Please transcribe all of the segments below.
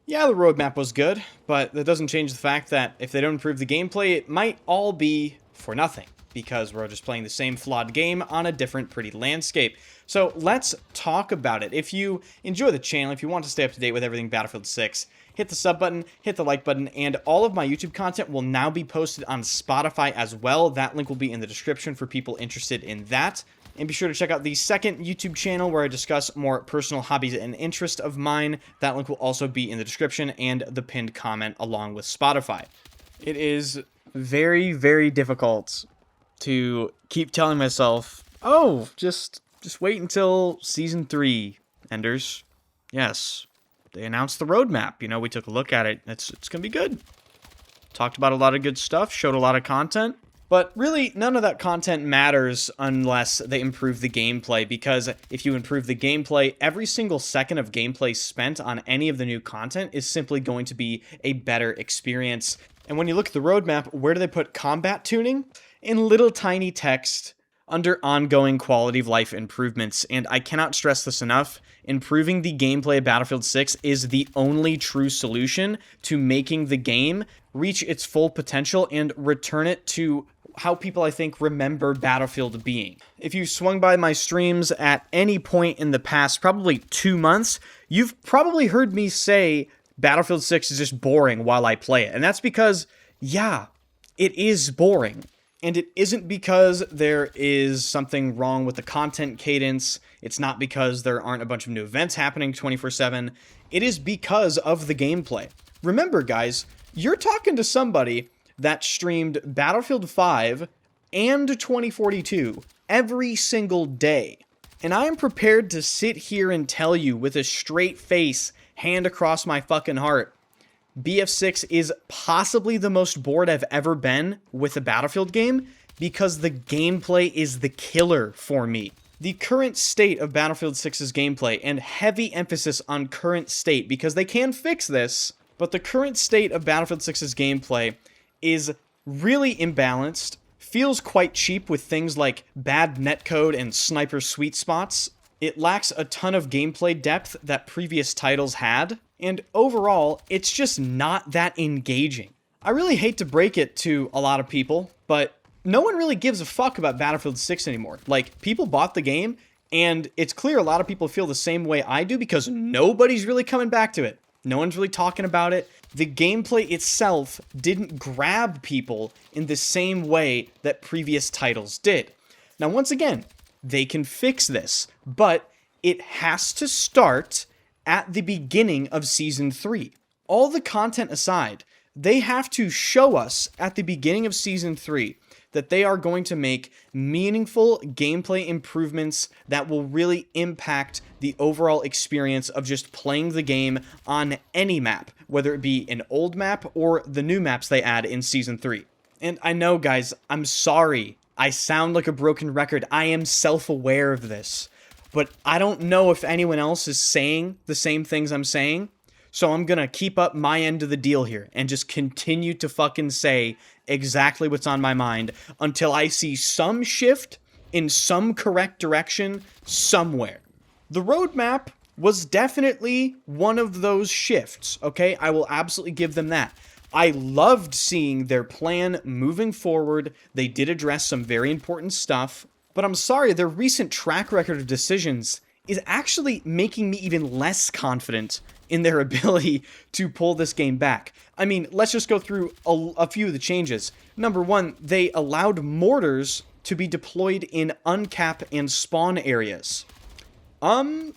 Yeah, the roadmap was good, but that doesn't change the fact that if they don't improve the gameplay, it might all be for nothing, because we're just playing the same flawed game on a different pretty landscape. So let's talk about it. If you enjoy the channel, if you want to stay up to date with everything Battlefield 6, hit the sub button, hit the like button, and all of my YouTube content will now be posted on Spotify as well. That link will be in the description for people interested in that. And be sure to check out the second YouTube channel where I discuss more personal hobbies and interests of mine. That link will also be in the description and the pinned comment along with Spotify. It is very, very difficult to keep telling myself, oh, just wait until Season 3, Enders. Yes, they announced the roadmap. You know, we took a look at it. It's going to be good. Talked about a lot of good stuff, showed a lot of content. But really, none of that content matters unless they improve the gameplay, because if you improve the gameplay, every single second of gameplay spent on any of the new content is simply going to be a better experience. And when you look at the roadmap, where do they put combat tuning? In little tiny text under ongoing quality of life improvements. And I cannot stress this enough, improving the gameplay of Battlefield 6 is the only true solution to making the game reach its full potential and return it to how people, I think, remember Battlefield being. If you swung by my streams at any point in the past, probably 2 months, you've probably heard me say Battlefield 6 is just boring while I play it. And that's because, yeah, it is boring. And it isn't because there is something wrong with the content cadence. It's not because there aren't a bunch of new events happening 24/7. It is because of the gameplay. Remember, guys, you're talking to somebody that streamed Battlefield 5 and 2042 every single day. And I am prepared to sit here and tell you with a straight face, hand across my fucking heart, BF6 is possibly the most bored I've ever been with a Battlefield game because the gameplay is the killer for me. The current state of Battlefield 6's gameplay, and heavy emphasis on current state because they can fix this, but the current state of Battlefield 6's gameplay is really imbalanced, feels quite cheap with things like bad netcode and sniper sweet spots. It lacks a ton of gameplay depth that previous titles had, and overall, it's just not that engaging. I really hate to break it to a lot of people, but no one really gives a fuck about Battlefield 6 anymore. Like, people bought the game, and it's clear a lot of people feel the same way I do because nobody's really coming back to it. No one's really talking about it. The gameplay itself didn't grab people in the same way that previous titles did. Now, once again, they can fix this, but it has to start at the beginning of Season 3. All the content aside, they have to show us at the beginning of Season 3 that they are going to make meaningful gameplay improvements that will really impact the overall experience of just playing the game on any map, whether it be an old map or the new maps they add in Season 3. And I know, guys, I'm sorry. I sound like a broken record. I am self-aware of this. But I don't know if anyone else is saying the same things I'm saying. So I'm gonna keep up my end of the deal here and just continue to fucking say exactly what's on my mind until I see some shift in some correct direction somewhere. The roadmap was definitely one of those shifts, okay? I will absolutely give them that. I loved seeing their plan moving forward. They did address some very important stuff, but I'm sorry, their recent track record of decisions is actually making me even less confident in their ability to pull this game back. I mean, let's just go through a few of the changes. Number one, they allowed mortars to be deployed in uncap and spawn areas. Why?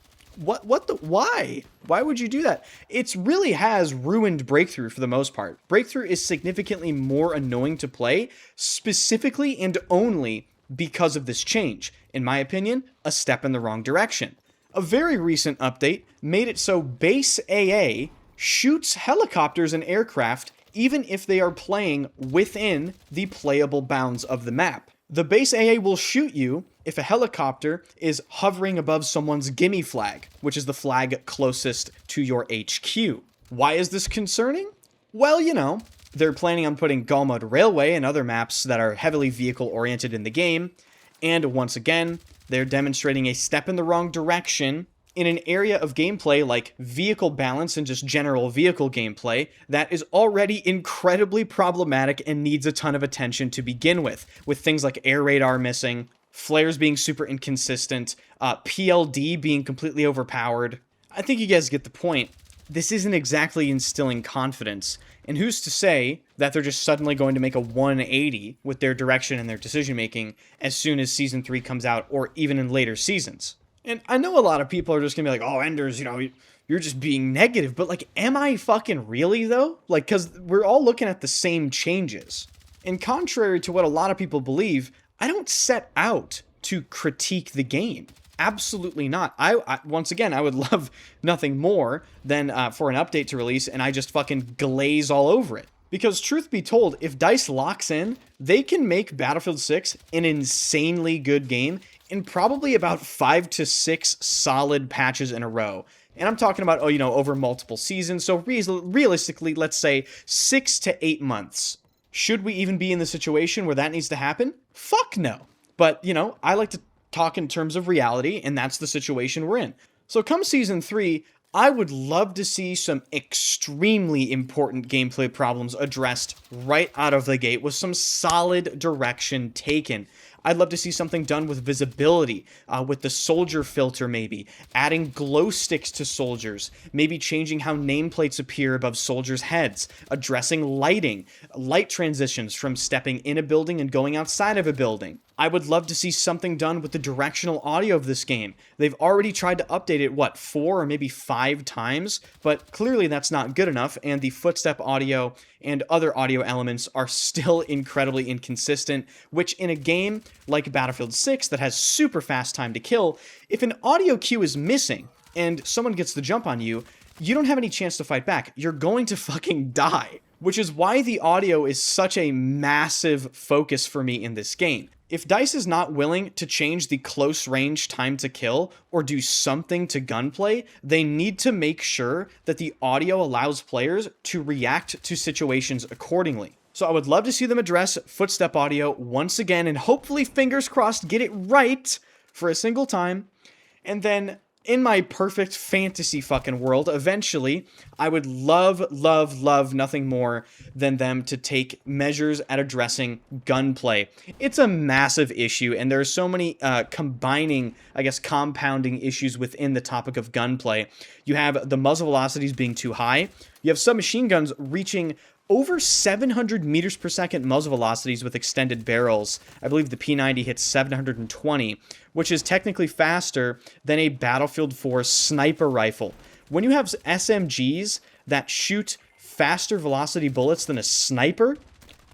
Why would you do that? It really has ruined Breakthrough for the most part. Breakthrough is significantly more annoying to play, specifically and only because of this change. In my opinion, a step in the wrong direction. A very recent update made it so base AA shoots helicopters and aircraft even if they are playing within the playable bounds of the map. The base AA will shoot you if a helicopter is hovering above someone's gimme flag, which is the flag closest to your HQ. Why is this concerning? Well, you know, they're planning on putting Galmud Railway and other maps that are heavily vehicle-oriented in the game, and once again, they're demonstrating a step in the wrong direction in an area of gameplay like vehicle balance and just general vehicle gameplay that is already incredibly problematic and needs a ton of attention to begin with things like air radar missing, flares being super inconsistent, PLD being completely overpowered. I think you guys get the point. This isn't exactly instilling confidence, and who's to say that they're just suddenly going to make a 180 with their direction and their decision making as soon as Season 3 comes out, or even in later seasons. And I know a lot of people are just gonna be like, oh, Enders, you're just being negative, but like, am I fucking really though? Like, because we're all looking at the same changes. And contrary to what a lot of people believe, I don't set out to critique the game. Absolutely not. Once again, I would love nothing more than for an update to release and I just fucking glaze all over it. Because truth be told, if DICE locks in, they can make Battlefield 6 an insanely good game in probably about 5 to 6 solid patches in a row. And I'm talking about, over multiple seasons. So realistically, let's say 6 to 8 months. Should we even be in the situation where that needs to happen? Fuck no. But, I like to talk in terms of reality, and that's the situation we're in. So come Season 3, I would love to see some extremely important gameplay problems addressed right out of the gate with some solid direction taken. I'd love to see something done with visibility, with the soldier filter maybe, adding glow sticks to soldiers, maybe changing how nameplates appear above soldiers' heads, addressing lighting, light transitions from stepping in a building and going outside of a building. I would love to see something done with the directional audio of this game. They've already tried to update it, 4 or maybe 5 times, but clearly that's not good enough, and the footstep audio and other audio elements are still incredibly inconsistent, which in a game like Battlefield 6 that has super fast time to kill, if an audio cue is missing and someone gets the jump on you, you don't have any chance to fight back. You're going to fucking die, which is why the audio is such a massive focus for me in this game. If DICE is not willing to change the close range time to kill or do something to gunplay, they need to make sure that the audio allows players to react to situations accordingly. So I would love to see them address footstep audio once again and hopefully, fingers crossed, get it right for a single time. And then in my perfect fantasy fucking world, eventually, I would love nothing more than them to take measures at addressing gunplay. It's a massive issue, and there are so many compounding issues within the topic of gunplay. You have the muzzle velocities being too high. You have submachine guns reaching over 700 meters per second muzzle velocities with extended barrels. I believe the P90 hits 720, which is technically faster than a Battlefield 4 sniper rifle. When you have SMGs that shoot faster velocity bullets than a sniper,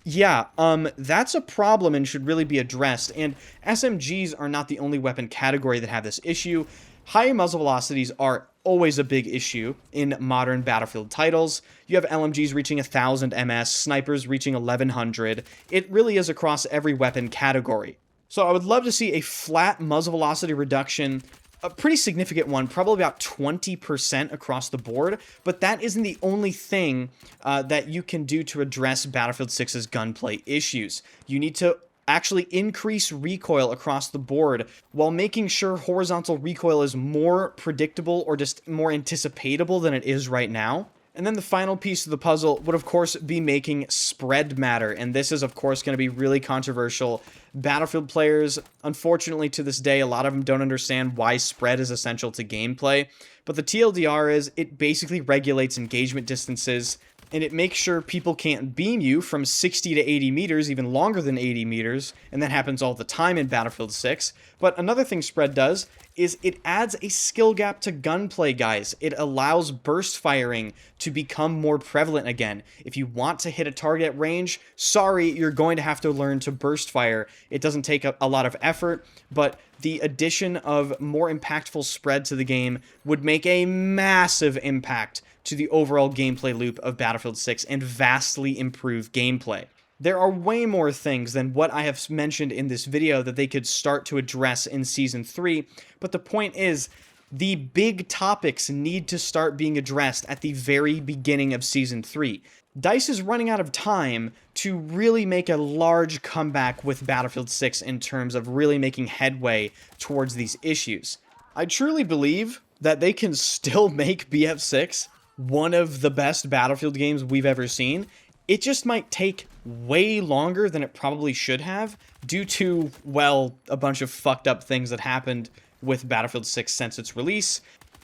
that's a problem and should really be addressed. And SMGs are not the only weapon category that have this issue. High muzzle velocities are always a big issue in modern Battlefield titles. You have LMGs reaching 1000 ms, snipers reaching 1100. It really is across every weapon category. So I would love to see a flat muzzle velocity reduction, a pretty significant one, probably about 20% across the board, but that isn't the only thing that you can do to address Battlefield 6's gunplay issues. You need to actually increase recoil across the board while making sure horizontal recoil is more predictable or just more anticipatable than it is right now. And then the final piece of the puzzle would, of course, be making spread matter. And this is, of course, going to be really controversial. Battlefield players, unfortunately, to this day, a lot of them don't understand why spread is essential to gameplay. But the TLDR is it basically regulates engagement distances, and it makes sure people can't beam you from 60 to 80 meters, even longer than 80 meters, and that happens all the time in Battlefield 6. But another thing spread does is it adds a skill gap to gunplay, guys. It allows burst firing to become more prevalent again. If you want to hit a target at range, sorry, you're going to have to learn to burst fire. It doesn't take a lot of effort, but the addition of more impactful spread to the game would make a massive impact to the overall gameplay loop of Battlefield 6 and vastly improve gameplay. There are way more things than what I have mentioned in this video that they could start to address in Season 3, but the point is, the big topics need to start being addressed at the very beginning of Season 3. DICE is running out of time to really make a large comeback with Battlefield 6 in terms of really making headway towards these issues. I truly believe that they can still make BF6 one of the best Battlefield games we've ever seen. It just might take way longer than it probably should have due to, well, a bunch of fucked up things that happened with Battlefield 6 since its release,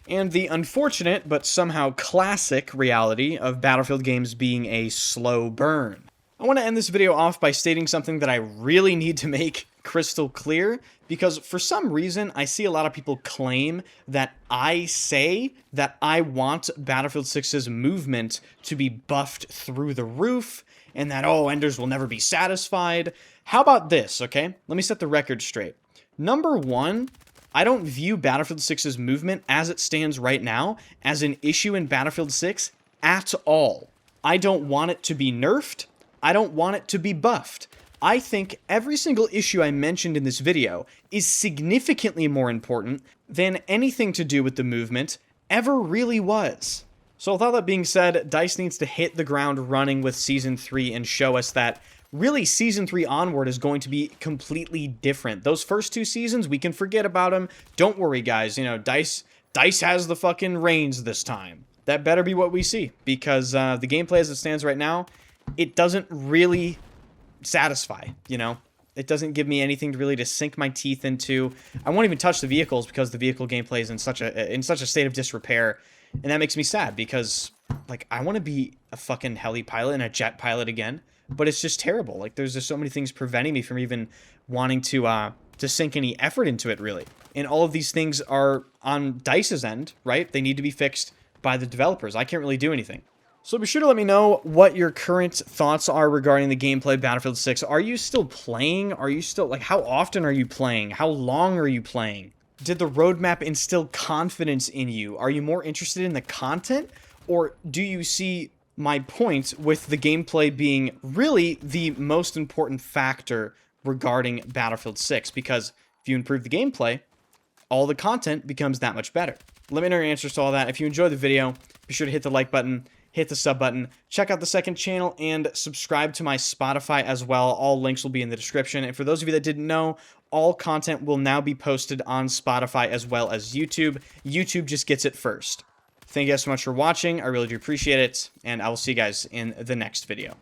and the unfortunate but somehow classic reality of Battlefield games being a slow burn. I want to end this video off by stating something that I really need to make crystal clear, because for some reason I see a lot of people claim that I say that I want Battlefield 6's movement to be buffed through the roof, and that, oh, Enders will never be satisfied. How about this, okay? Let me set the record straight. Number one, I don't view Battlefield 6's movement as it stands right now as an issue in Battlefield 6 at all. I don't want it to be nerfed. I don't want it to be buffed. I think every single issue I mentioned in this video is significantly more important than anything to do with the movement ever really was. So with all that being said, DICE needs to hit the ground running with Season 3 and show us that really Season 3 onward is going to be completely different. Those first two seasons, we can forget about them. Don't worry, guys. You know, DICE has the fucking reins this time. That better be what we see, because the gameplay as it stands right now, it doesn't really satisfy, you know? It doesn't give me anything to really sink my teeth into. I won't even touch the vehicles because the vehicle gameplay is in such a state of disrepair, and that makes me sad because, like, I want to be a fucking heli pilot and a jet pilot again, but it's just terrible. Like, there's just so many things preventing me from even wanting to sink any effort into it, really. And all of these things are on DICE's end, right? They need to be fixed by the developers. I can't really do anything. So be sure to let me know what your current thoughts are regarding the gameplay of Battlefield 6. Are you still playing? Are you still, like, how often are you playing? How long are you playing? Did the roadmap instill confidence in you? Are you more interested in the content? Or do you see my point with the gameplay being really the most important factor regarding Battlefield 6? Because if you improve the gameplay, all the content becomes that much better. Let me know your answers to all that. If you enjoyed the video, be sure to hit the like button, hit the sub button, check out the second channel, and subscribe to my Spotify as well. All links will be in the description. And for those of you that didn't know, all content will now be posted on Spotify as well as YouTube. YouTube just gets it first. Thank you guys so much for watching. I really do appreciate it, and I will see you guys in the next video.